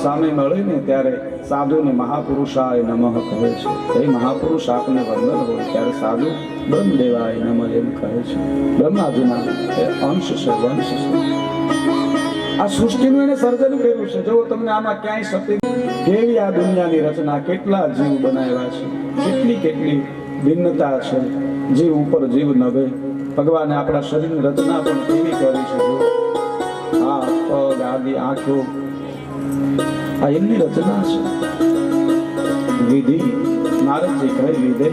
સામે મળે ને ત્યારે સાધુને મહાપુરુષાય નમઃ કહે છે. એ મહાપુરુષ આપને વંદન હોય ત્યારે સાધુ બ્રહ્મદેવાય નમઃ એમ કહે છે. બ્રહ્માજીના એ અંશ છે, વંશ છે. આ સૃષ્ટિનું એને સર્જન કર્યું છે. જો તમને આમાં ક્યાંય સતી કેવી આ દુનિયાની રચના, કેટલા જીવ બનાવ્યા છે, કેટલી કેટલી ભિન્નતા છે, જીવ ઉપર જીવ નભે. ભગવાને આપણા શરીરની રચના પણ કેવી કરી છે. હાથ, પગ, આદિ, આંખો, આ એમની રચના છે. વિધિ, નારદજી કહે વિધે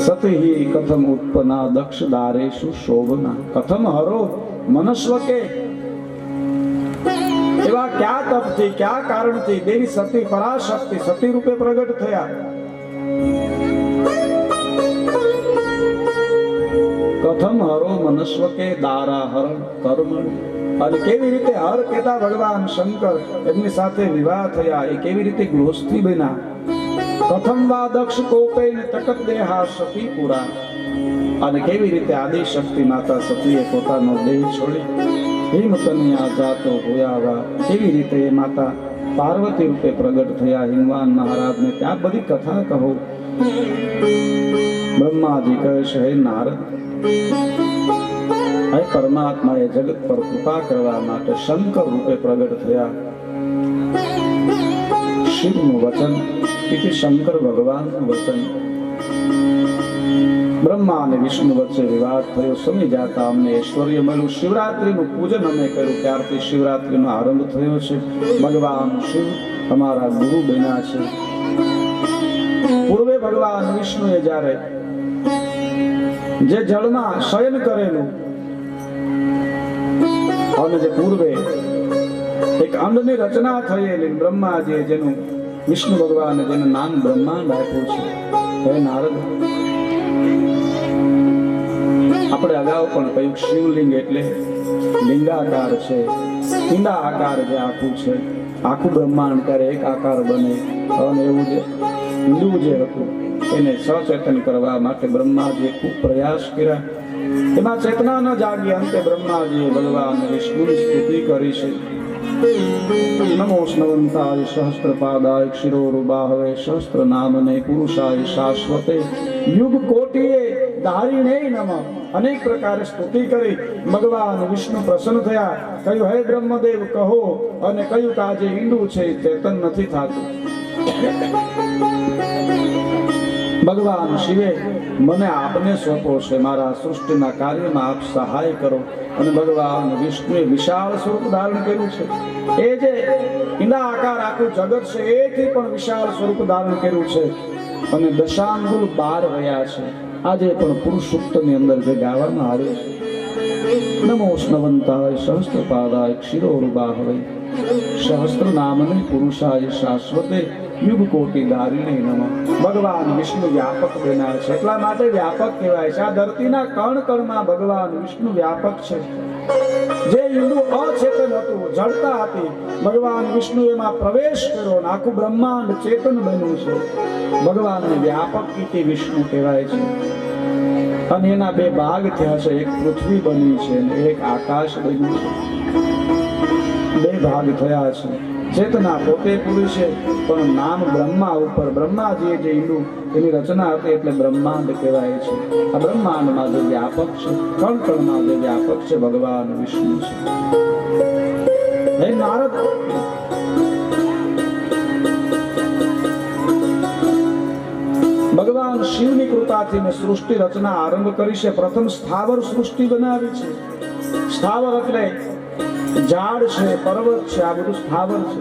સતી કથમ ઉત્પન્ના દક્ષ દારેષુ શોભના કથમ હરો મનસ્વકે. એવા ક્યાં તપથી, ક્યાં કારણથી દેવી સતી પરાશક્તિ સતી રૂપે પ્રગટ થયા. કથમ હરો મનસ્વકે દારા હરણ કર્મણ. અને કેવી રીતે હર કેતા ભગવાન શંકર એમની સાથે વિવાહ થયા, એ કેવી રીતે ગૃહસ્થી બન્યા. પ્રથમ વા દક્ષ કોપેન તકત દેહા સતી પુરા. અને કેવી રીતે આદિ શક્તિ માતા સતીએ પોતાનો દેહ છોડી હિમકન્યા જાતો હોયાવા, કેવી રીતે એ માતા પાર્વતી રૂપે પ્રગટ થયા હિમવાન મહારાજને. ત્યાં બધી કથા કહો. બ્રહ્માજી કહે છે, હે નારદ, હે પરમાત્માએ જગત પર કૃપા કરવા માટે શંકર રૂપે પ્રગટ થયા. શિવનું વચન એટલે શંકર ભગવાનનું વચન. બ્રહ્મા અને વિષ્ણુ વચ્ચે વિવાદ થયો. સમય જાતા અમને ઐશ્વર્ય મળ્યું. શિવરાત્રીનું પૂજન અમે કર્યું. ત્યારથી શિવરાત્રીનો આરંભ થયો છે. ભગવાન શિવ અમારા ગુરુ બન્યા છે. પૂર્વે ભગવાન વિષ્ણુએ જ્યારે જે જળમાં શયન કરેલું અને જે પૂર્વે એક અંડની રચના થયેલી, બ્રહ્માજીએ જેનું વિષ્ણુ ભગવાને જેનું નામ બ્રહ્માંડ આપ્યું છે. હે નારદ, આપણે અગાઉ પણ કહ્યું શિવલિંગ એટલે લિંગાકાર છે. ઈંડા આકાર જે આખું છે, આખું બ્રહ્માંડ ત્યારે એક આકાર બને. અને એવું જે હિન્દુ જે હતું એને સચેતન કરવા માટે બ્રહ્માજીએ ખૂબ પ્રયાસ કર્યા. એમાં ચેતના ન જાગી. અંતે બ્રહ્માજીએ ભગવાન વિષ્ણુની સ્તુતિ કરી છે. નમો સ્નવંતાય સહસ્ત્રપાદાય ક્ષિરોરુબાહવે સહસ્ત્ર નામને પુરુષાય શાશ્વતે યુગ કોટિએ ધારીણે નમઃ. અનેક પ્રકારે સ્તુતિ કરી. ભગવાન વિષ્ણુ પ્રસન્ન થયા. કહ્યું, હે બ્રહ્મદેવ કહો. અને કહ્યું કે આ જે ઈંડું છે ચેતન નથી થતું. ભગવાન શિવે મને આપને સોંપો છે, મારા સૃષ્ટિના કાર્યમાં આપ સહાય કરો. અને ભગવાન વિષ્ણુએ વિશાળ સ્વરૂપ ધારણ કર્યું છે. એ જે ઈંડા આકાર આખું જગત છે એથી પણ વિશાળ સ્વરૂપ ધારણ કર્યું છે. અને દશાંગુલ 12 રહ્યા છે. આજે પણ પુરુષોત્તમની અંદર જે ગાવામાં આવે છે, નમો સ્નવંતાય સહસ્ત્રપાદાય ક્ષિરોરુબાહવે સહસ્ત્ર નામને પુરુષાય શાશ્વતે યુગ કોટિ ધારીણે નમઃ. ભગવાન વિષ્ણુ વ્યાપક બન્યા છે. એટલા માટે વ્યાપક કહેવાય છે. આ ધરતીના કણ કણમાં ભગવાન વિષ્ણુ વ્યાપક છે. જે ઈંડું અચેતન હતું, જડતા હતી, ભગવાન વિષ્ણુ એમાં પ્રવેશ કર્યો અને આખું બ્રહ્માંડ ચેતન બન્યું છે. ભગવાનને વ્યાપક ઇતિ વિષ્ણુ કહેવાય છે. અને એના બે ભાગ થયા છે. એક પૃથ્વી બની છે અને એક આકાશ બન્યું છે. બે ભાગ થયા છે. ચેતના પોતે પુરુષ છે, પણ નામ બ્રહ્મા ઉપર. બ્રહ્માજીએ જે ઈંડું એની રચના હતી એટલે બ્રહ્માંડ કહેવાય છે. આ બ્રહ્માંડમાં જે વ્યાપક છે, કણ કણમાં જે વ્યાપક છે, ભગવાન વિષ્ણુ છે. હે નારદ, ભગવાન શિવની કૃપાથી મેં સૃષ્ટિ રચના આરંભ કરી છે. પ્રથમ સ્થાવર સૃષ્ટિ બનાવી છે. સ્થાવર એટલે ઝાડ છે, પર્વત છે, આ બધું સ્થાવર છે.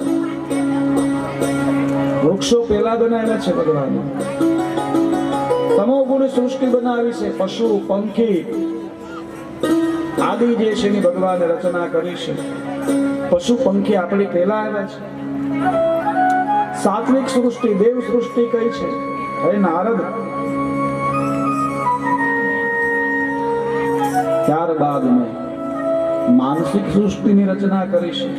વૃક્ષો પેલા બનાવ્યા છે ભગવાને. તમોગુણ સૃષ્ટિ બનાવી છે. પશુ પંખી આદિ જે છે એની ભગવાને રચના કરી છે. પશુ પંખી આપણી પેલા આવ્યા છે. સાત્વિક સૃષ્ટિ, દેવ સૃષ્ટિ કઈ છે. હે નારદ, ત્યારબાદ મેં માનસિક સૃષ્ટિની રચના કરી છે.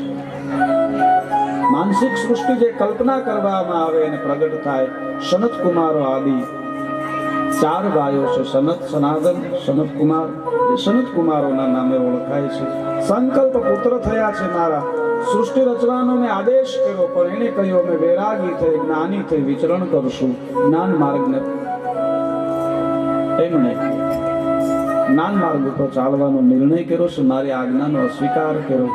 માનસિક સૃષ્ટિ જે કલ્પના કરવામાં આવે અને પ્રગટ થાય. સનત કુમારો આદિ 4 ભાઈઓ છે. સનત, સનાતન, સનત કુમાર. સનત કુમારોના નામે ઓળખાય છે. સંકલ્પ પુત્ર થયા છે મારા. સૃષ્ટિ રચવાનો મેં આદેશ કર્યો, પણ એને કહ્યું અમે વૈરાગી થઈ જ્ઞાની થઈ વિચરણ કરશું, જ્ઞાન માર્ગને એમણે જ્ઞાન માર્ગ ઉપર ચાલવાનો નિર્ણય કર્યો છે, મારી આજ્ઞાનો અસ્વીકાર કર્યો.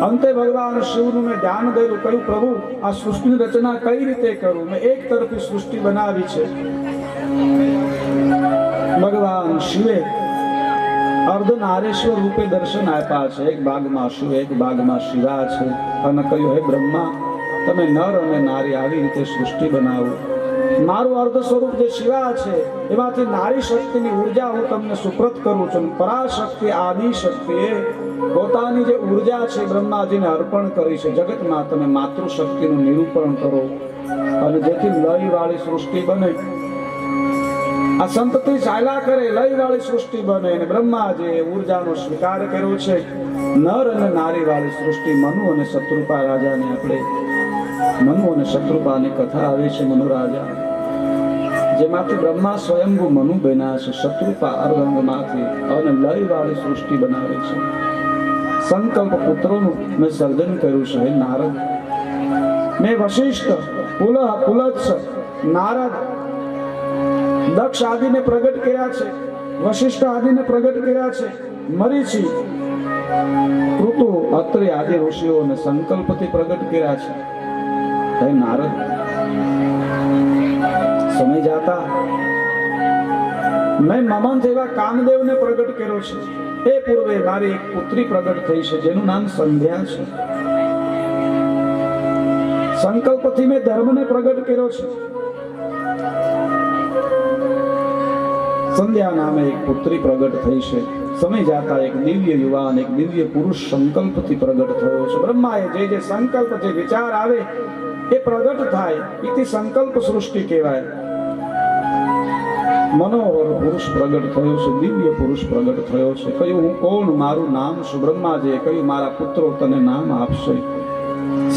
અંતે ભગવાન શિવનું મેં ધ્યાન ધર્યું, કહ્યું પ્રભુ આ સૃષ્ટિની રચના કઈ રીતે કરું? મેં એક તરફી સૃષ્ટિ બનાવી છે. ભગવાન શિવે અર્ધનારેશ્વર રૂપે દર્શન આપ્યા છે. એક ભાગમાં શિવ, એક ભાગમાં શિવા છે. અને કહ્યું હે બ્રહ્મા, તમે નર અને નારી આવી રીતે સૃષ્ટિ બનાવો. મારું અર્ધ સ્વરૂપ જે શિવા છે એમાંથી નારી શક્તિની ઉર્જા હું તમને સુપ્રત કરું છું. પરાશક્તિ આદિ શક્તિએ પોતાની જે ઉર્જા છે બ્રહ્માજીને અર્પણ કરી છે. જગતમાં તમે માતૃશક્તિનું નિરૂપણ કરો અને જેથી લય વાળી સૃષ્ટિ બને. આ સંતતિ ચાલ્યા કરે, લય વાળી સૃષ્ટિ બને. અને બ્રહ્માજીએ ઉર્જાનો સ્વીકાર કર્યો છે. નર અને નારી વાળી સૃષ્ટિ મનુ અને શત્રુપા રાજાને આપણે મનુ અને શત્રુપાની કથા આવે છે. મનુ રાજા જેમાંથી બ્રહ્મા સ્વયંભૂ મનુ બન્યા છે, શત્રુપા અર્ધંગમાંથી અને લય વાળી સૃષ્ટિ બનાવે છે. સંકલ્પ પુત્રોનું મેં સર્જન કર્યું છે. હે નારદ, મેં વશિષ્ઠ, પુલહ, પુલત્સ, નારદ, દક્ષ આદિને પ્રગટ કર્યા છે. વશિષ્ઠ આદિને પ્રગટ કર્યા છે. મરીચી, કૃતુ, અત્રિ આદિ ઋષિઓને સંકલ્પથી પ્રગટ કર્યા છે. હે નારદ, સમય જાતા મેં મમંથ એવા કામદેવને પ્રગટ કર્યો છે. એ પૂર્વે મારી એક પુત્રી પ્રગટ થઈ છે જેનું નામ સંધ્યા છે. સંકલ્પથી મેં ધર્મને પ્રગટ કર્યો છે. સંધ્યા નામે એક પુત્રી પ્રગટ થઈ છે. સમય જાતા એક દિવ્ય યુવાન, એક દિવ્ય પુરુષ સંકલ્પથી પ્રગટ થયો છે. બ્રહ્માએ જે સંકલ્પ, જે વિચાર આવે એ પ્રગટ થાય, ઇતિ સંકલ્પ સૃષ્ટિ કહેવાય. મનોહર પુરુષ પ્રગટ થયો છે, દિવ્ય પુરુષ પ્રગટ થયો છે. કહ્યું હું કોણ, મારું નામ શું? બ્રહ્માજીએ કહ્યું મારા પુત્રો તને નામ આપશે.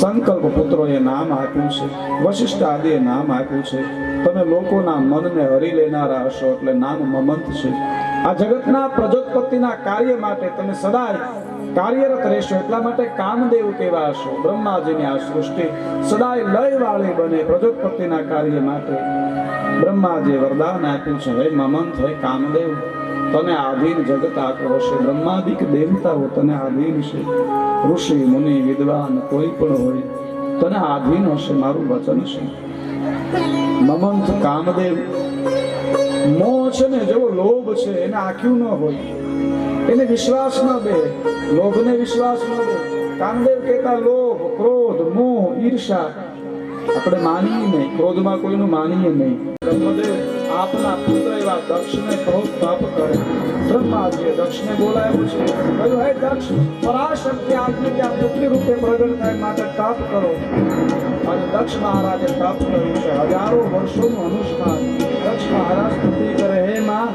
સંકલ્પ પુત્રોએ નામ આપ્યું છે, વશિષ્ઠ આદિએ નામ આપ્યું છે. તમે લોકોના મનને હરી લેનારા હશો એટલે નામ મમંત છે. આ જગતના પ્રજોત્પત્તિના કાર્ય માટે તમે સદાય કાર્યરત રહેશો, એટલા માટે કામદેવ કેવા હશો. બ્રહ્માજીની આ સૃષ્ટિ સદાય લય વાળી બને પ્રજોત્પત્તિના કાર્ય માટે બ્રહ્માજીએ વરદાન આપ્યું છે. હે મમંત, હે કામદેવ, તને આધીન જગત આખું હશે. બ્રહ્માદિક દેવતાઓ તને આધીન છે. ઋષિ, મુનિ, વિદ્વાન કોઈ પણ હોય તને આધીન હશે, મારું વચન છે. મમંત કામદેવ, મોહ છે ને, જેવો લોભ છે એને આખ્યું ન હોય, એને વિશ્વાસ ન દે, લોભને વિશ્વાસ ન દે. કામદેવ કહેતા લોભ, ક્રોધ, મોહ, ઈર્ષા આપણે માનીએ નહીં, ક્રોધમાં કોઈનું માનીએ નહીં. બ્રહ્મદેવ આપના પુત્ર એવા દક્ષને ક્રોધ તાપ કરે. બ્રહ્માજીએ દક્ષને બોલાવ્યું છે. કહ્યું હે દક્ષ, પરાશક્તિ આપને ત્યાં પુત્રી રૂપે પ્રગટ થાય માટે તાપ કરો. અને દક્ષ મહારાજે તાપ કર્યું છે. હજારો વર્ષોનું અનુષ્ઠાન. દક્ષ મહારાજ સ્તુતિ કરે, હે માં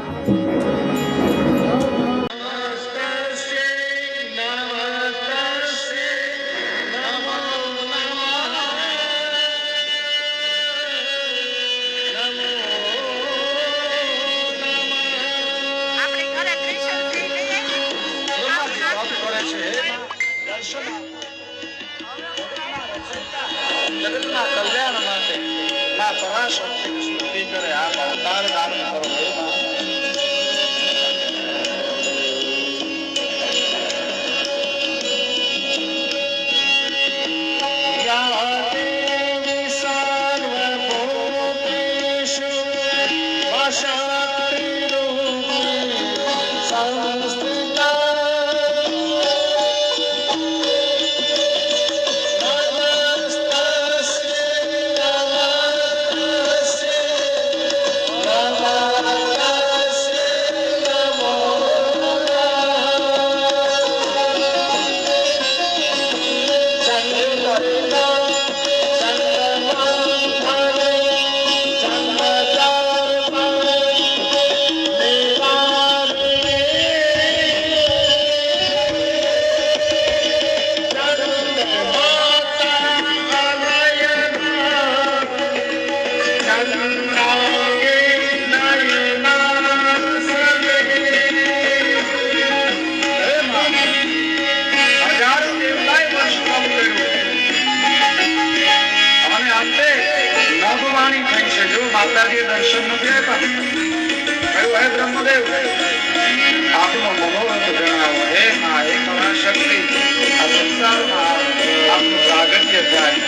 જગતના કલ્યાણ માટે ના પરાશક્તિની સ્તુતિ કરે. આ અવતાર ધારણ કરો. હે માં, બ્રહ્માજીએ દર્શન નથી આપ્યા. કહ્યું, હે બ્રહ્મદેવ, આપનો મનોરથ જણાવો. હે મા, હે પરાશક્તિ, આ સંસારમાં આપનું પ્રાગટ્ય થાય.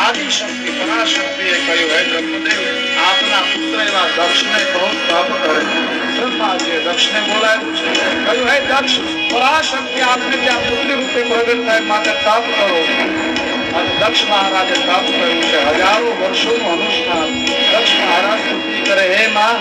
આદિ શક્તિ પરાશક્તિએ કહ્યું, હે બ્રહ્મદેવ, આપના પુત્ર એવા દક્ષને કહો તપ કરે. બ્રહ્માજીએ દક્ષને બોલાવ્યું છે. કહ્યું, હે દક્ષ, પરાશક્તિ આપને ત્યાં પુત્ર રૂપે પ્રગટ થાય માટે તપ કરો. અને દક્ષ મહારાજે તપ કર્યું છે. હજારો વર્ષોનું અનુષ્ઠાન. દક્ષ મહારાજ સ્તુતિ કરે, હે માં,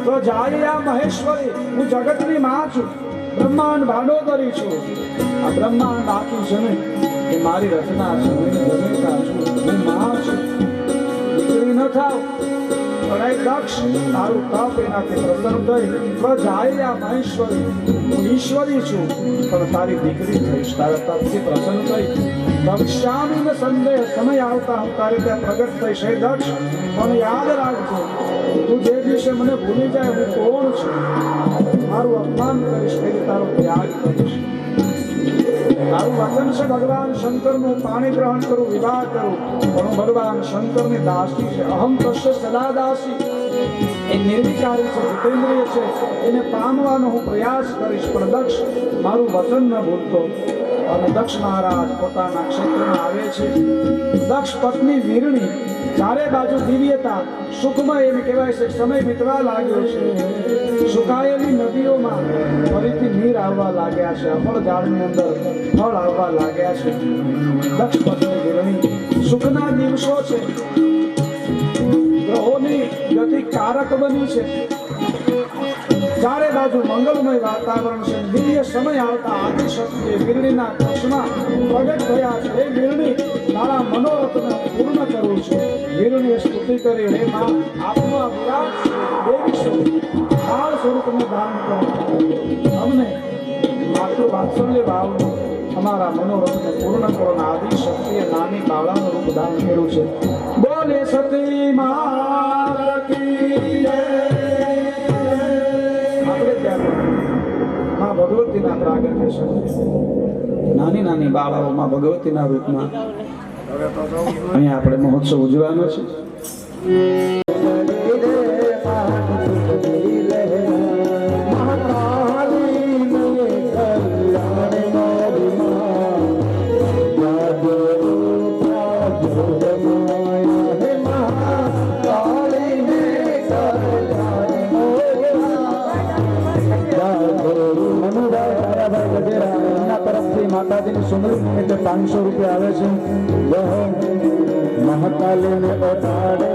તો જાય આ મહેશ્વરી, હું જગતની માં છું, બ્રહ્માંડ ભાંડોદરી છું. આ બ્રહ્માંડ આખું છે ને એ મારી રચના છે. હું જનેતા છું, હું માં છું. દીકરી ન થાવ પણ એ દક્ષ તારું તપ એનાથી પ્રસન્ન થઈ. તો જાય આ મહેશ્વરી, હું ઈશ્વરી છું પણ તારી દીકરી થઈશ. તારા તપથી પ્રસન્ન થઈ દક્ષામી ને સંદેહ સમય આવતા હું તારી ત્યાં પ્રગટ થઈશ. હે દક્ષ, પણ યાદ રાખજો, તું જે દિવસે મને ભૂલી જાય હું કોણ છું, મારું અપમાન કરીશ, તેથી તારો ત્યાગ કરીશ. તારું વચન છે ભગવાન શંકરનું, પાણી ગ્રહણ કરું, વિવાહ કરું, પણ હું ભગવાન શંકરની દાસી છે. અહમ કશ્ય સદા દાસી. એ નિર્વિકારી છે, જીતેન્દ્રિય છે, એને પામવાનો હું પ્રયાસ કરીશ. પણ દક્ષ મારું વચન ન ભૂલતો. અને દક્ષ મહારાજ પોતાના ક્ષેત્રમાં આવે છે. દક્ષ પત્ની વીરણી ચારે બાજુ દિવ્યતા સુખમય એમ કહેવાય છે. સમય વીતવા લાગ્યો છે. સુકાયેલી નદીઓમાં ફરીથી નીર આવવા લાગ્યા છે. અમળ ઝાડની અંદર ફળ આવવા લાગ્યા છે. દક્ષ પત્ની વીરણી સુખના દિવસો છે. ગ્રહોની ગતિ કારક બની છે. ચારે બાજુ મંગલમય વાતાવરણ છે. દિવ્ય સમય આવતા આદિશક્તિએ વીરણીના કક્ષમાં પ્રગટ થયા છે. એ વીરણી મારા મનોરથને પૂર્ણ કરવું છે. વીરણીએ સ્તુતિ કરી, હે માં, આપનું આ વિરાટ દેવી સ્વરૂપ બાળ સ્વરૂપને દાન કરો. અમને માતૃ વાત્સલ્ય ભાવનું અમારા મનોરથને પૂર્ણ કરો. આદિશક્તિએ નાની બાળાનું રૂપ દાન કર્યું છે. બોલે સતી માતા કી જય. માં ભગવતીના પ્રાગટ્ય છે. નાની નાની બાળાઓ માં ભગવતીના રૂપમાં અહીંયા આપણે મહોત્સવ ઉજવવાનો છે. માતાજીની સુંદરી એટલે 500 રૂપિયા આવે છે. મહાકાલીને ઓટાડે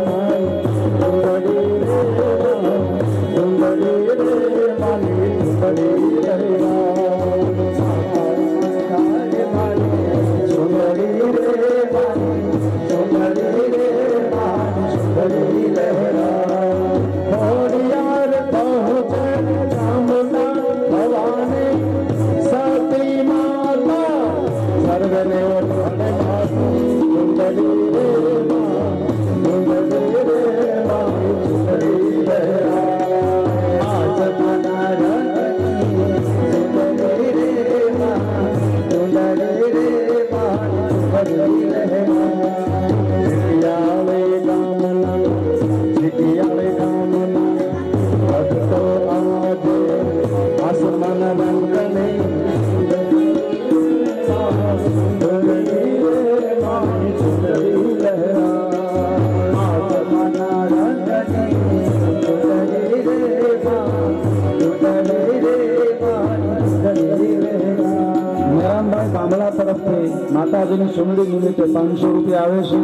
માતાજીની સુંદરી નિમિત્તે 500 રૂપિયા આવે છે.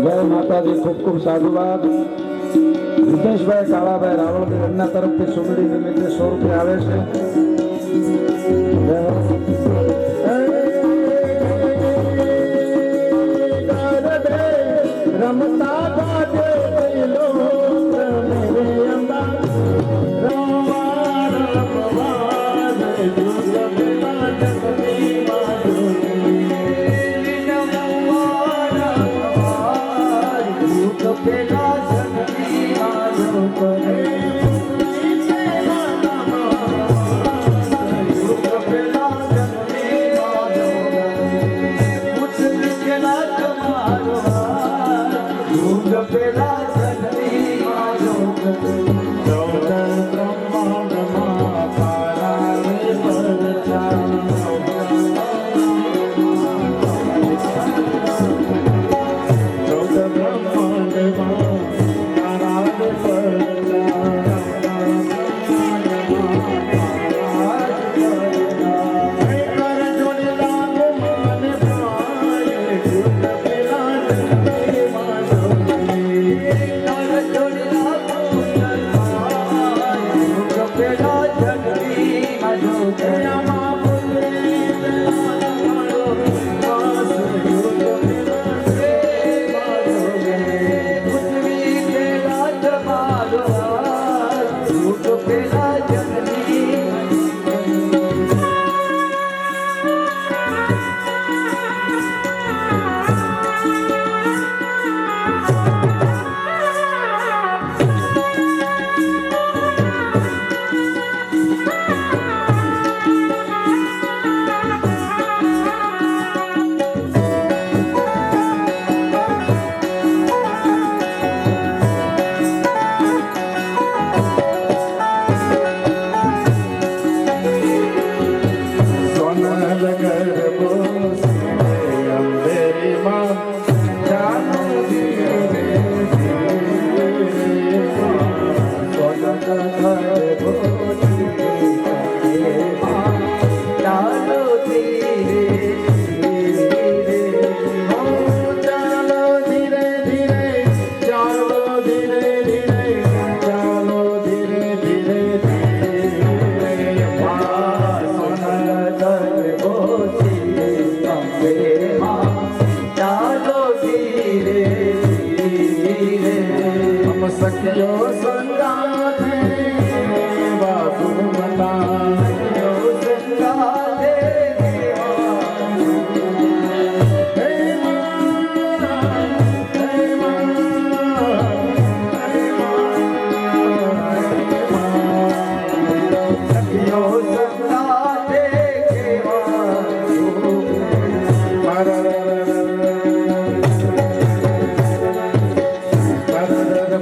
જય માતાજી, ખૂબ ખૂબ સાધુવાદ. હિતેશભાઈ કાળાભાઈ રાવળદેવ એમના તરફથી સુંદરી નિમિત્તે 100 રૂપિયા આવે છે. રમતા ગાજે લો મેરે અંબા રમવા રમવા દુર્ગ પેલા જગતી માધુરી રમવા રમવા દુર્ગ પેલા જગતી માધુરી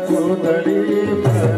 કોદડી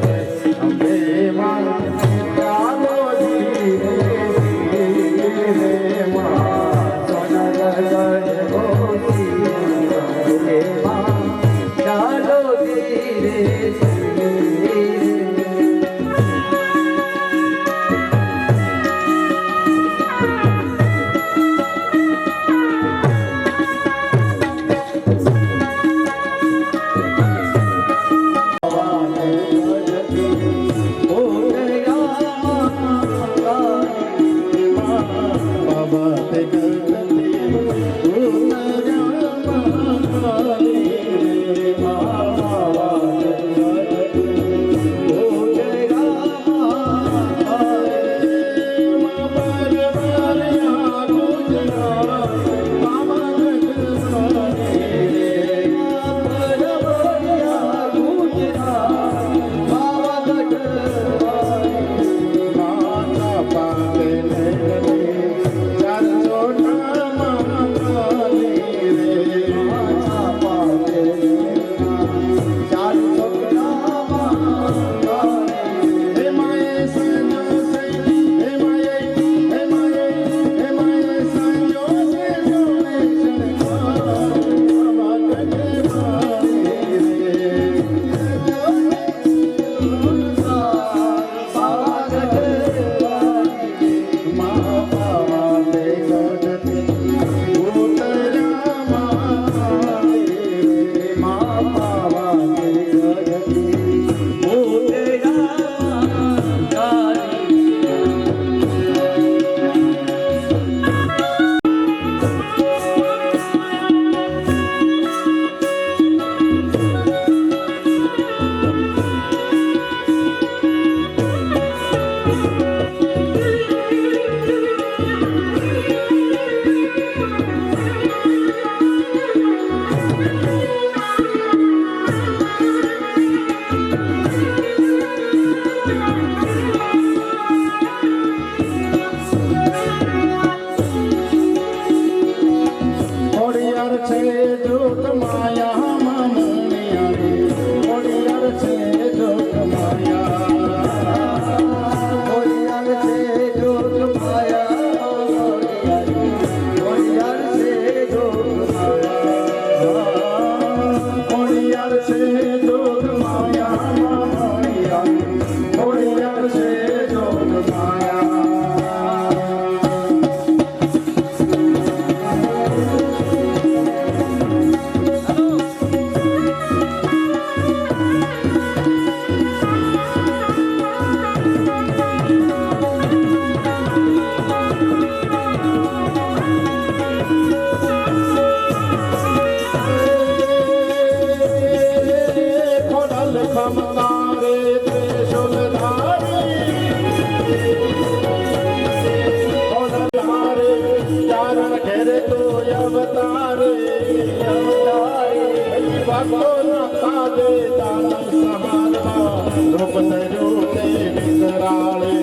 કાજે દાણા સહારમાં રૂપ ધર્યું તે વિસરાળે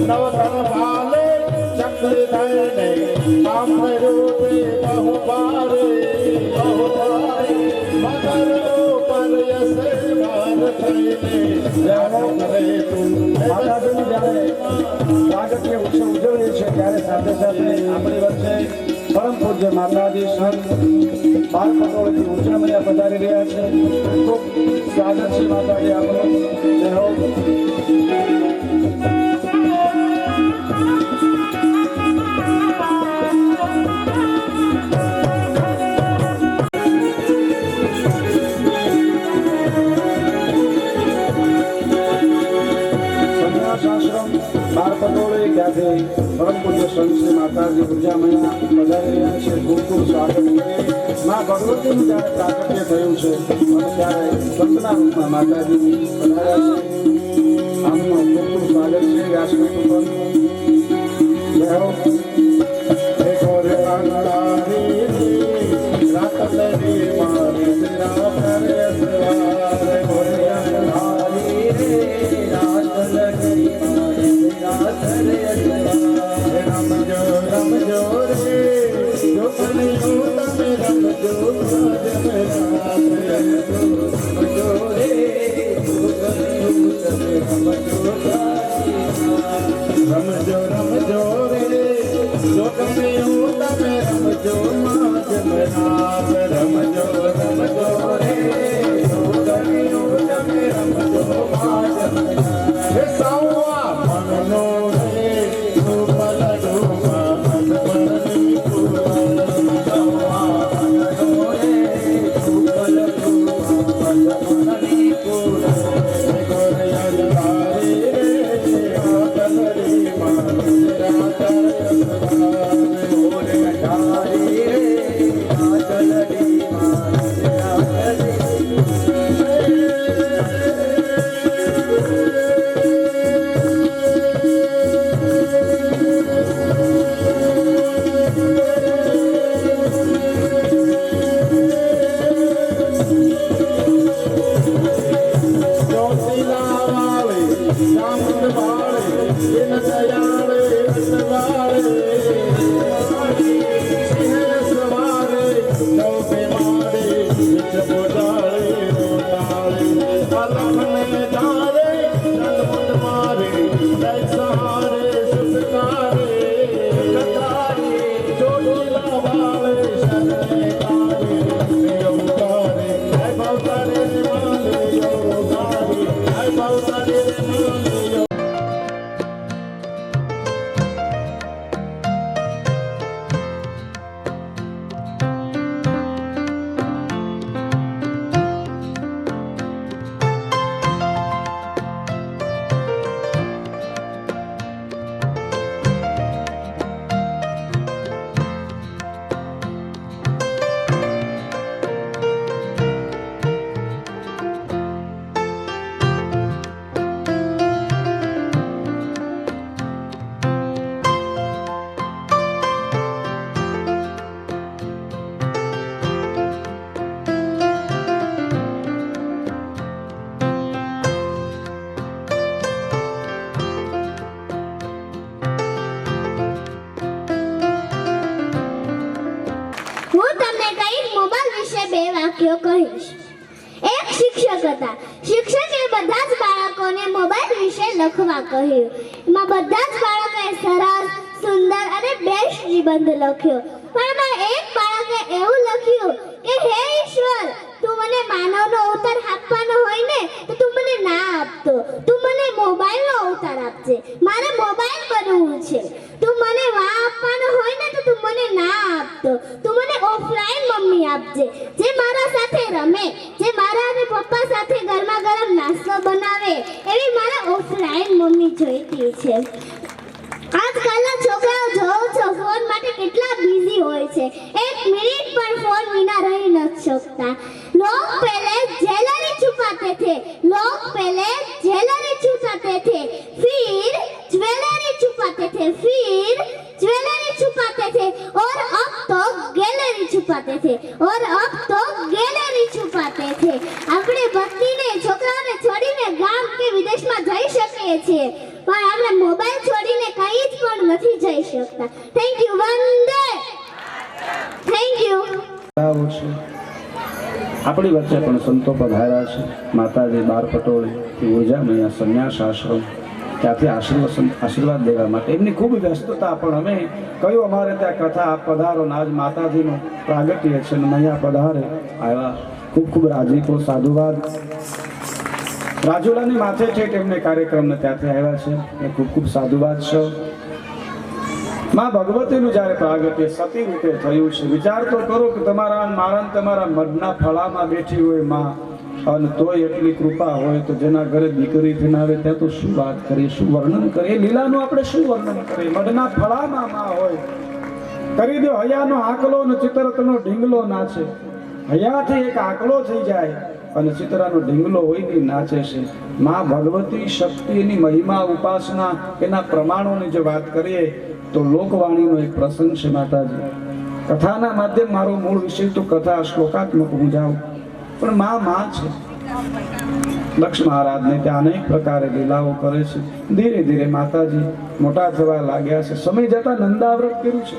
નવધન ભાલે ચક્ર ધરને કામ ધર્યું તે બહુ ભારે મગર ઉપર યસે ભાર થઈને જાણો કરે તું માતાજીનું જ્યારે પ્રાગટ્ય ઉત્સવ ઉજવીએ છીએ ત્યારે સાથે સાથે આપણી વચ્ચે પરમ પૂજ્ય માતાજી સંત બાળપટોળથી ઉંચામૈયા પધારી રહ્યા છે. ખૂબ સ્વાગત છે માતાજી આપણું. જય હો. સંન્યાસાશ્રમ બાળપટોળે ત્યાંથી પરમ પૂજ્ય સંત શ્રી માતાજી ઉર્જામૈયા પધારી રહ્યા છે. ખૂબ ખૂબ સ્વાગત છે. મા ભગવતીનું જ્યારે પ્રાગટ્ય થયું છે અને ત્યારે સંતના રૂપમાં માતાજી પધાર્યા છે. આમનું ખૂબ ખૂબ સ્વાગત છે વ્યાસપીઠ ઉપર. જય હો. ઘોર અંધારી રાતલરી મારી સિરા કરે સવારે ઘોર અંધારી રાતલરી મારી સિરા કરે સવારે. રમજો રમજો રે જો કનૈયું તમે રમજો રમજો રે રમજો રમજો રે જો કનૈયું તમે રમજો માજ મનાવ રમજો રમજો રે જો કનૈયું તમે રમજો માજ મનાવ હે સાવા મનનો રે રૂપલ ડોમા મનની પૂરા સાવા મનનો રે રૂપલ ડોમા મનની પૂરા ગોરયા તારે રે આતલરી મારી રાતર વાક્યો કહીશ. એક શિક્ષક હતા. શિક્ષકે બધા જ બાળકોને મોબાઈલ વિશે લખવા કહ્યું. એમાં બધા જ બાળકોએ સરસ, સુંદર અને બેસ્ટ નિબંધ લખ્યો. પણ એમાં એક બાળકે એવું લખ્યું કે હે ઈશ્વર, તું મને માનવનો અવતાર આપવાનો હોય ને તો તું મને ના આપતો. તું મને મોબાઈલનો અવતાર આપજે. મારે મોબાઈલ બનવું છે. તું મને વા આપવાનો હોય ને તો તું મને ના આપતો. તું મને ઓફલાઈન મમ્મી આપજે, જે મારા સાથે રમે, જે મારા અને પપ્પા સાથે ગરમા ગરમ નાસ્તો બનાવે. એવી મારે ઓફલાઈન મમ્મી જોઈતી છે. આજકાલના છોકરાઓ જોવો છો ફોન માટે કેટલા બિઝી હોય છે. એક મિનિટ પણ ફોન વિના રહી નથી શકતા. लोग पहले ज्वेलरी छुपाते थे, लोग पहले ज्वेलरी छुपाते थे, फिर ज्वेलरी छुपाते थे, फिर ज्वेलरी छुपाते थे और अब तो गैलरी छुपाते थे, और अब तो गैलरी छुपाते છે. આપણે ભક્તિને છોકરાઓને છોડીને ગામ કે વિદેશમાં જઈ શકીએ છીએ, પણ આપણે મોબાઈલ છોડીને કંઈ જ પણ નથી જઈ શકતા. Thank you. Vande. Thank you. આવો છે. આપણી વચ્ચે પણ સંતો પધાર્યા છે. માતાજી બાર પટોળેથી ઓજામૈયા સંન્યાસ આશ્રમ, ત્યાંથી આશીર્વાદ દેવા માટે. એમની ખૂબ વ્યસ્તતા, પણ અમે કહ્યું અમારે ત્યાં કથા આપ પધારો ને આજ માતાજીનું પ્રાગટ્ય છે ને મૈયા પધારે આવ્યા. ખૂબ ખૂબ રાજીપો, સાધુવાદ. રાજુલાની માથે છે એમને કાર્યક્રમને ત્યાંથી આવ્યા છે એ ખૂબ ખૂબ સાધુવાદ છે. માં ભગવતીનું જ્યારે પ્રાગટ્ય સતી રૂપે થયું છે, વિચાર તો કરો કે તમારા મારા તમારા મઢના ફળામાં બેઠી હોય માં, અને તોય એટલી કૃપા હોય તો જેના ઘરે દીકરીથી ના આવે ત્યાં તો શું વાત કરીએ, શું વર્ણન કરીએ, એ લીલાનું આપણે શું વર્ણન કરીએ. મઢના ફળામાં માં હોય. કરી દો હૈયાનો આકલો ને ચિત્રતનો ઢીંગલો નાચે. હૈયાથી એક આકલો થઈ જાય અને ચિત્રાનો ઢીંગલો હોય ને નાચે છે. માં ભગવતી શક્તિ, એની મહિમા, ઉપાસના, એના પ્રમાણોની જે વાત કરીએ તો લોકવાણીનો એક પ્રસંગ છે માતાજી. કથાના માધ્યમ મારો મૂળ વિષય તો કથા શ્લોકાત્મક હું જાઉં, પણ માં છે. દક્ષ મહારાજને ત્યાં અનેક પ્રકારે લીલાઓ કરે છે. ધીરે ધીરે માતાજી મોટા થવા લાગ્યા છે. સમય જતા નંદાવ્રત કર્યું છે.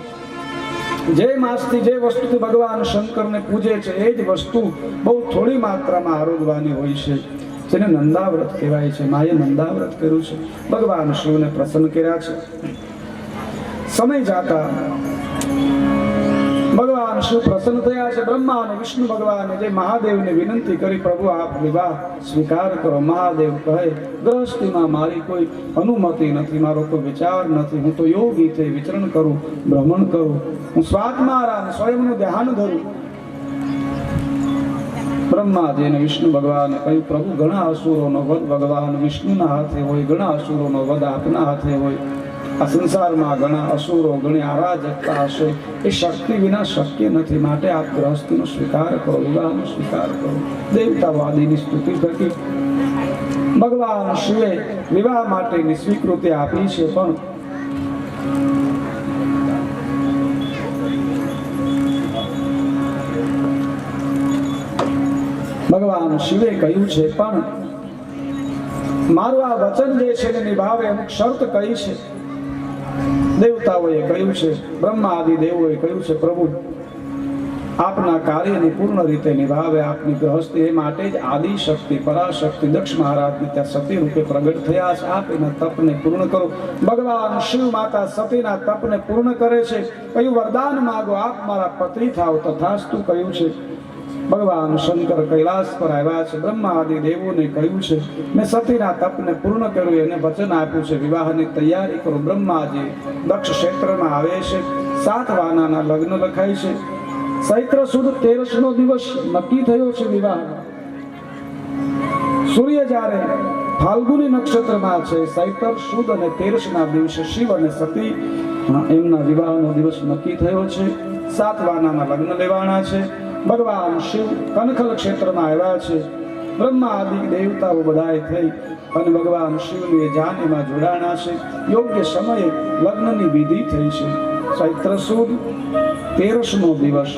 જે માસથી જે વસ્તુથી ભગવાન શંકરને પૂજે છે એ જ વસ્તુ બહુ થોડી માત્રામાં આરોગવાની હોય છે, જેને નંદાવ્રત કહેવાય છે. માએ નંદાવ્રત કર્યું છે. ભગવાન શિવને પ્રસન્ન કર્યા છે. સમય જાતા ભગવાન શિવ પ્રસન્ન થયા છે. બ્રહ્મા અને વિષ્ણુ ભગવાને જે મહાદેવને વિનંતી કરી, પ્રભુ આપ વિવાહ સ્વીકાર કરો. મહાદેવ કહે, ગ્રહસ્થીમાં મારી કોઈ અનુમતિ નથી, મારો કોઈ વિચાર નથી. હું તો યોગી થઈ વિચરણ કરું, ભ્રમણ કરું. હું સ્વાત્મારામ સ્વયંનું ધ્યાન ધરું. બ્રહ્માજી અને વિષ્ણુ ભગવાને કહ્યું, પ્રભુ ઘણા અસુરોનો વધ ભગવાન વિષ્ણુના હાથે હોય, ઘણા અસુરોનો વધ આપના હાથે હોય. આ સંસારમાં ઘણા અસુરો, ઘણી અરાજકતા હશે, એ શક્તિ વિના શક્ય નથી. માટે આપ ગ્રહસ્થીનો સ્વીકાર કરો, વિવાહનો સ્વીકાર કરો. દેવતાવાદીની સ્તુતિ થકી ભગવાન શિવે વિવાહ માટેની સ્વીકૃતિ આપી છે. પણ ભગવાન શિવે કહ્યું છે, પણ મારું આ વચન જે છે એને નિભાવે અમુક શરત કહી છે. દેવતાઓએ કહ્યું છે, બ્રહ્મા આદિ દેવોએ કહ્યું છે, પ્રભુ આપના કાર્યને પૂર્ણ રીતે નિભાવે. આપની ગ્રહસ્થી એ માટે જ આદિ શક્તિ, પરાશક્તિ દક્ષ મહારાજને ત્યાં સતી રૂપે પ્રગટ થયા છે. આપ એના તપને પૂર્ણ કરો. ભગવાન શિવ માતા સતીના તપને પૂર્ણ કરે છે. કહ્યું, વરદાન માગો, આપ મારા પતિ થાવ. તથાસ્તુ કહ્યું છે. ભગવાન શંકર કૈલાસ પર આવ્યા છે. બ્રહ્મા આદિ દેવોને કહ્યું છે, મેં સતીના તપને પૂર્ણ કર્યું. એને વચન આપ્યું છે, વિવાહની તૈયારી કરો. બ્રહ્માજી દક્ષ ક્ષેત્રમાં આવે છે. 7 વાનાના લગ્ન લખાય છે. ચૈત્ર સુદ 13નો દિવસ નક્કી થયો છે વિવાહ. સૂર્ય જ્યારે ફાલ્ગુની નક્ષત્રમાં છે, ચૈત્ર સુદ અને 13ના દિવસે શિવ અને સતી એમના વિવાહનો દિવસ નક્કી થયો છે. 7 વાનાના લગ્ન લેવાના છે. ભગવાન શિવ કનખલ ક્ષેત્રમાં આવ્યા છે. બ્રહ્મા આદિ દેવતાઓ બધાએ થઈ અને ભગવાન શિવની જાનીમાં જોડાણા છે. યોગ્ય સમયે લગ્નની વિધિ થઈ છે. ચૈત્ર સુદ 13નો દિવસ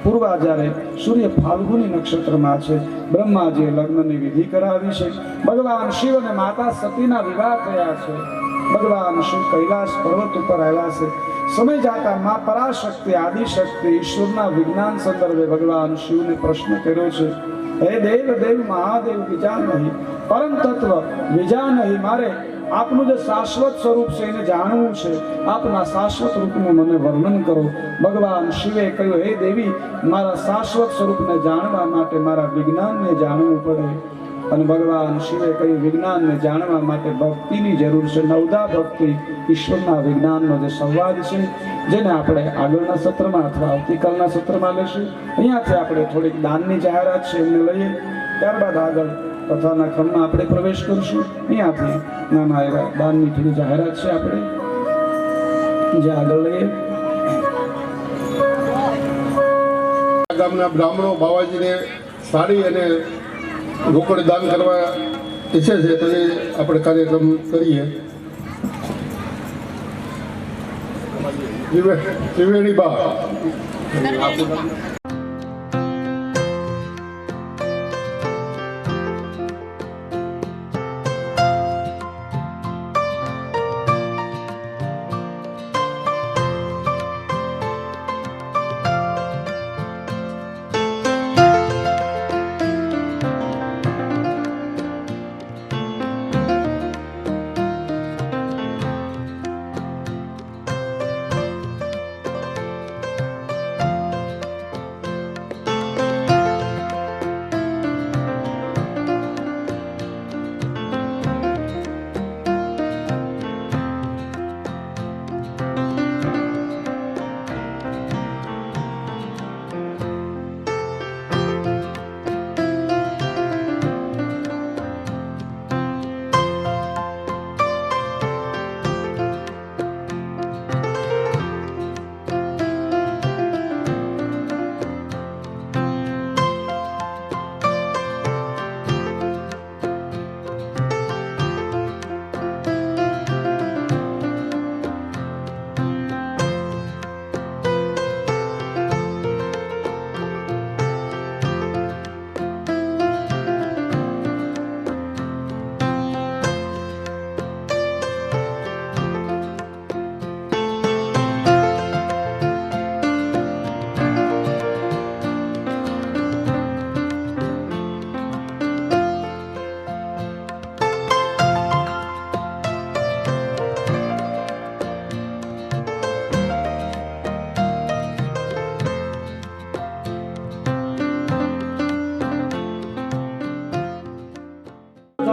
પૂર્વા જ્યારે સૂર્ય ફાલ્ગુની નક્ષત્રમાં છે, બ્રહ્માજીએ લગ્નની વિધિ કરાવી છે. ભગવાન શિવ અને માતા સતીના વિવાહ થયા છે. ભગવાન શિવ કૈલાસ પર્વત ઉપર આવ્યા છે. સમય જાતા માં પરાશક્તિ, આદિશક્તિ, ઈશ્વરના વિજ્ઞાન સંદર્ભે ભગવાન શિવને પ્રશ્ન કર્યો છે, હે દેવ દેવ મહાદેવ બીજા નહીં, પરમ તત્વ બીજા નહીં. મારે આપનું જે શાશ્વત સ્વરૂપ છે એને જાણવું છે. આપના શાશ્વત રૂપનું મને વર્ણન કરો. ભગવાન શિવે કહ્યું, હે દેવી, મારા શાશ્વત સ્વરૂપને જાણવા માટે મારા વિજ્ઞાનને જાણવું પડે. અને ભગવાન શિવે કહ્યું, વિજ્ઞાનને જાણવા માટે ભક્તિની જરૂર છે. નવદા ભક્તિ ઈશ્વરના વિજ્ઞાનનો જે સંવાદ છે, જેને આપણે આગળના સત્રમાં અથવા આવતીકાલના સત્રમાં લેશું. અહીંયાથી આપણે થોડીક દાનની જાહેરાત છે એમને લઈએ, ત્યારબાદ આગળ કથાના ક્રમમાં આપણે પ્રવેશ કરીશું. અહીંયાથી નાના એવા દાનની થોડી જાહેરાત છે, આપણે જે આગળ લઈએ. ગામના બ્રાહ્મણો બાવાજીને સાડી અને રોકડ દાન કરવા ઈચ્છે છે, તો એ આપણે કાર્યક્રમ કરીએ. ત્રિવેણી બા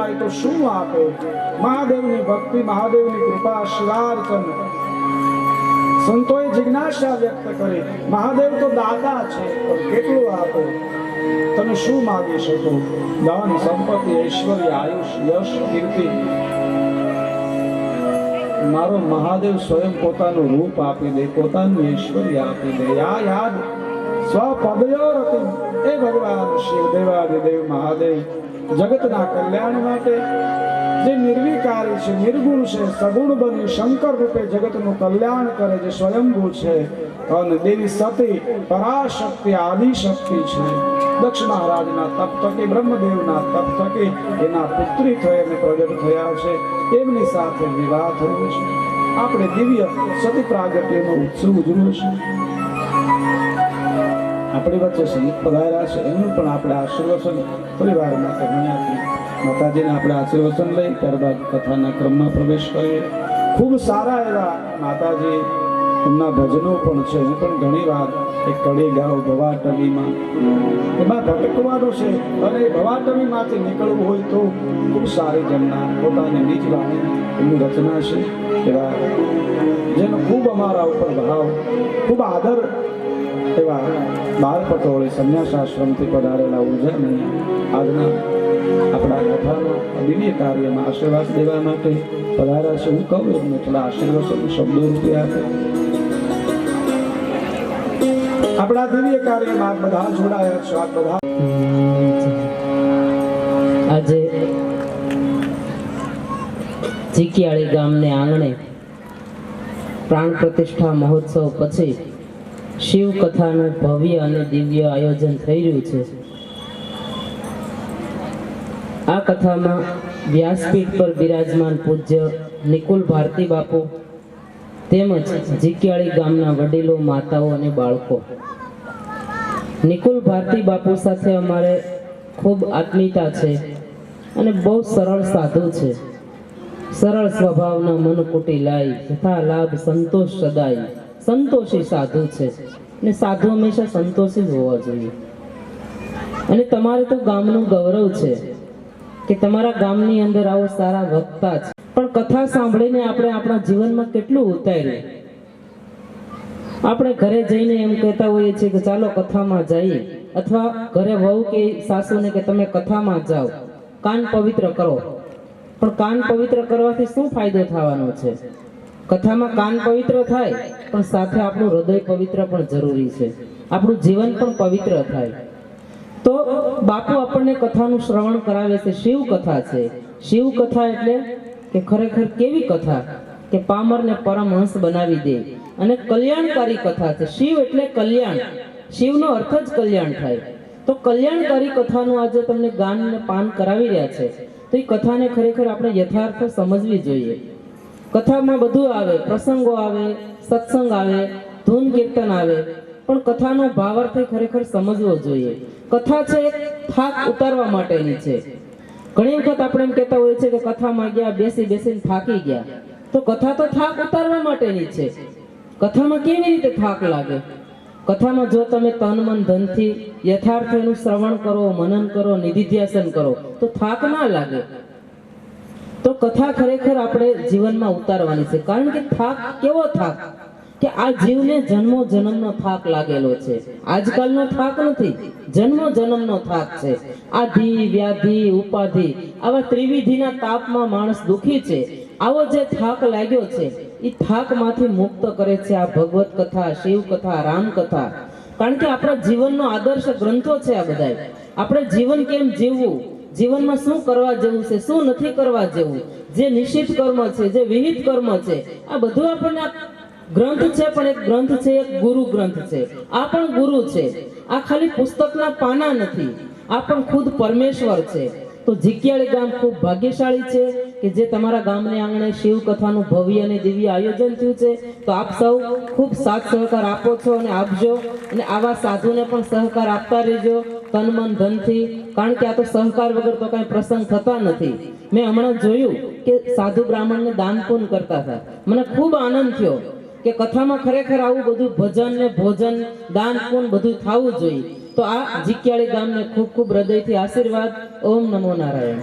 થાય તો શું આપે? મહાદેવની ભક્તિ, મહાદેવની કૃપા, શિવાર્ચન. સંતોએ જિજ્ઞાસા વ્યક્ત કરી, મહાદેવ તો દાતા છે, પણ કેટલું આપે? તમે શું માગી શકો? ધન, સંપત્તિ, ઐશ્વર્ય, આયુષ, યશ, કીર્તિ. મારો મહાદેવ સ્વયં પોતાનું રૂપ આપી દે, પોતાનું ઐશ્વર્ય આપી દે. યાદ સ્વપદયોરતિ. એ ભગવાન શિવ દેવાદિદેવ મહાદેવ જગતના કલ્યાણ માટે જે નિર્વિકારી છે, નિર્ગુણ છે, સગુણ બની શંકર રૂપે જગતનું કલ્યાણ કરે, જે સ્વયંભૂ છે, અને દેવી સતી પરાશક્તિ આદિશક્તિ છે. દક્ષ મહારાજના તપ થકી, બ્રહ્મદેવના તપ થકી એના પુત્રી થઈ અને પ્રગટ થયા છે. એમની સાથે વિવાહ થયો છે. આપણે દિવ્ય સતી પ્રાગટ્યનો ઉત્સવ ઉજવ્યો છે. આપણી વચ્ચે સંત પધાર્યા છે, એમનું પણ આપણે આશીર્વચન થોડી વાર માટે ભણ્યા. માતાજીને આપણે આશીર્વચન લઈ ત્યારબાદ કથાના ક્રમમાં પ્રવેશ કરીએ. ખૂબ સારા એવા માતાજી એમના ભજનો પણ છે. હું પણ ઘણી વાર એક કડી ગાઉં ભવાટવીમાં. એમાં ભટકવાનું છે અને ભવાટવીમાંથી નીકળવું હોય તો ખૂબ સારી જમના પોતાની નીચ વાણી એમની રચના છે. એવા જેનો ખૂબ અમારા ઉપર ભાવ, ખૂબ આદર એવા બાળ પટોળે સંન્યાસ આશ્રમથી પધારેલા ઉર્જા નહીં આજના આપણા કથાનો દિવ્ય કાર્યમાં આશીર્વાદ દેવા માટે પધાર્યા છે. હું કહું એમને થોડા આશીર્વાદ શબ્દો રૂપે આપે. આપણા દિવ્ય કાર્યમાં બધા જોડાયા છો. આ બધા આજે ચીકિયાળી ગામને આંગણે પ્રાણ પ્રતિષ્ઠા મહોત્સવ પછી શિવ કથાનું ભવ્ય અને દિવ્ય આયોજન થઈ રહ્યું છે. આ કથામાં વ્યાસપીઠ પર બિરાજમાન પૂજ્ય નિકુલ ભારતી બાપુ તેમજ જીકિયાળી ગામના વડીલો, માતાઓ અને બાળકો. નિકુલ ભારતી બાપુ સાથે અમારે ખૂબ આત્મીયતા છે અને બહુ સરળ સાધુ છે. સરળ સ્વભાવના મનકુટી લાઈ તથા લાભ સંતોષ સદાય. સંતોષી સાધુ છે અને સાધુ હંમેશા સંતોષી જ હોવા જોઈએ. અને તમારે તો ગામનું ગૌરવ છે કે તમારા ગામની અંદર આવો સારા વક્તા છે. પણ કથા સાંભળીને આપણે આપણા જીવનમાં કેટલું ઉતાર્યું. આપણે ઘરે જઈને એમ કહેતા હોઈએ છીએ કે ચાલો કથામાં જઈએ, અથવા ઘરે વહુ કે સાસુને કે તમે કથામાં જાઓ, કાન પવિત્ર કરો. પણ કાન પવિત્ર કરવાથી શું ફાયદો થવાનો છે? કથામાં કાન પવિત્ર થાય પણ સાથે આપણું હૃદય પવિત્ર પણ જરૂરી છે, આપણું જીવન પણ પવિત્ર થાય. તો બાપુ આપણને કથાનું શ્રવણ કરાવે છે. શિવ કથા છે. શિવ કથા એટલે કે ખરેખર કેવી કથા કે પામરને પરમહંસ બનાવી દે અને કલ્યાણકારી કથા છે. શિવ એટલે કલ્યાણ. શિવનો અર્થ જ કલ્યાણ થાય. તો કલ્યાણકારી કથાનું આજે તમને ગાન ને પાન કરાવી રહ્યા છે. તો એ કથાને ખરેખર આપણે યથાર્થ સમજવી જોઈએ. કથામાં બધું આવે, પ્રસંગો આવે, સત્સંગ આવે, ધૂન કીર્તન આવે, પણ કથાનો ભાવાર્થ ખરેખર સમજવો જોઈએ. કથા છે એક થાક ઉતારવા માટેની છે. ઘણી વખત આપણે એમ કહેતા હોઈએ છીએ કે કથામાં ગયા, બેસી બેસીને થાકી ગયા. તો કથા તો થાક ઉતારવા માટેની છે. કથામાં કેવી રીતે થાક લાગે? કથામાં જો તમે તન મન ધનથી યથાર્થ એનું શ્રવણ કરો, મનન કરો, નિધિધ્યાસન કરો તો થાક ના લાગે. તો કથા ખરેખર આપણે જીવનમાં ઉતારવાની છે. કારણ કે થાક કેવો થાક કે આ જીવને જન્મો જન્મનો થાક લાગેલો છે. આજકાલનો થાક નથી, જન્મો જન્મનો થાક છે. આધિ, વ્યાધિ, ઉપાધિ આવા ત્રિવિધિના તાપમાં માણસ દુખી છે. આવો જે થાક લાગ્યો છે એ થાકમાંથી મુક્ત કરે છે આ ભગવત કથા, શિવ કથા, રામ કથા. કારણ કે આપણા જીવનનો આદર્શ ગ્રંથો છે આ બધા. આપણે જીવન કેમ જીવવું, જીવનમાં શું કરવા જેવું છે, શું નથી કરવા જેવું, જે નિશ્ચિત કર્મ છે, જે વિહિત કર્મ છે, આ બધું આપણને ગ્રંથ છે. પણ એક ગ્રંથ છે, એક ગુરુ ગ્રંથ છે. આ પણ ગુરુ છે. આ ખાલી પુસ્તકના પાના નથી, આ પણ ખુદ પરમેશ્વર છે. તો જીકિયાળી ગામ ખૂબ ભાગ્યશાળી છે કે જે તમારા ગામને આંગણે શિવ કથાનું ભવ્ય અને દિવ્ય આયોજન થયું છે. તો આપ સૌ ખૂબ સાથ સહકાર આપો છો અને આપજો. અને આવા સાધુને પણ સહકાર આપતા રહેજો તન મન ધનથી. કારણ કે આ તો સહકાર વગર તો કઈ પ્રસંગ થતા નથી. મેં હમણાં જોયું કે સાધુ બ્રાહ્મણને દાન પૂન કરતા હતા. મને ખૂબ આનંદ થયો કે કથામાં ખરેખર આવું બધું ભજન ને ભોજન, દાન પૂન બધું થવું જોઈએ. તો આ જીકિયાળી ગામને ખૂબ ખૂબ હૃદયથી આશીર્વાદ. ઓમ નમો નારાયણ.